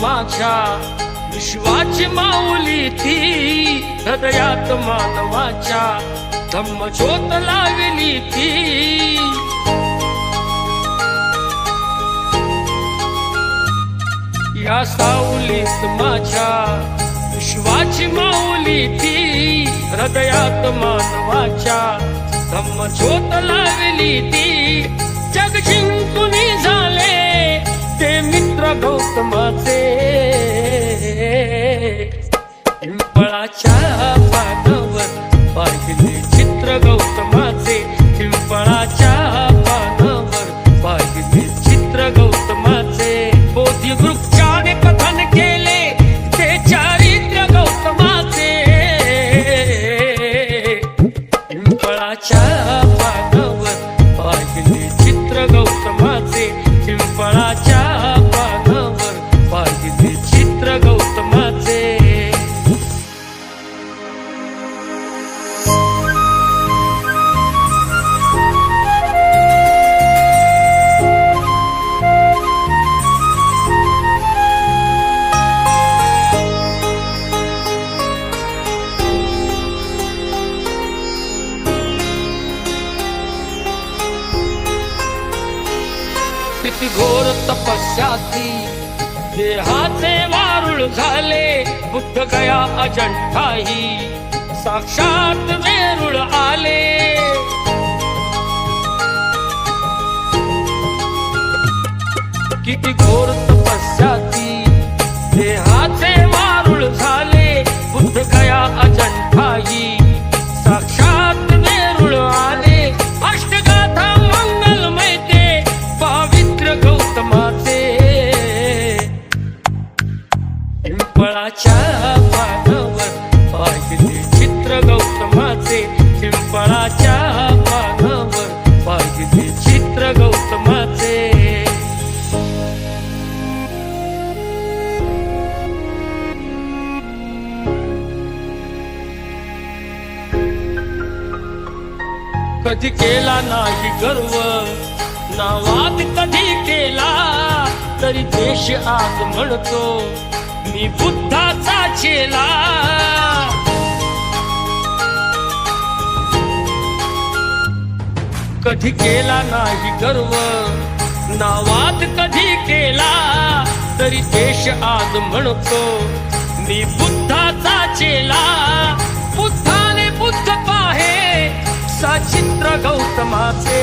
माझ्या विश्वाची माऊली ती हृदयात मानवाच्या धम्मज्योत लावली ती या सावलीत माझ्या विश्वाची माऊली ती हृदयात मानवाच्या धम्मज्योत लावली ती जग जिंकून झाले ते मित्र गौतमाचे पिंपळाच्या पानावर पाहिले चित्र गौतमाचे पिंपळाच्या पानावर पाहिले चित्र गौतमाचे बोधी वृक्षाने कथन केले ते चारित्र्य गौतमाचे पिंपळाच्या पानावर पाहिले चित्र गौतमाचे पिंपळाच्या पानावर पाहिले चित्र गौतमाचे किती घोर तपस्याती देहाचे वारुळ झाले बुद्ध गया अजंठाही साक्षात वेरूळ आले किती घोर तपस्याती देहाचे वारुळ झाले बुद्ध गया अजंठाही साक्षात वेरूळ आले अष्टगाथा मंगलमय ते पवित्र गौतमाचे पिंपळाच्या पानावर पाहिले चित्र गौतमाचे पिंपळाच्या पानावर पाहिले चित्र गौतमाचे कधी केला नाही गर्व नावात कधी केला तरी देश आज म्हणतो मी बुद्धाचा चेला कधी केला नाही गर्व नावात कधी केला तरी देश आज म्हणतो मी बुद्धाचा चेला बुद्धाने बुद्ध पाहे सचित्र गौतमाचे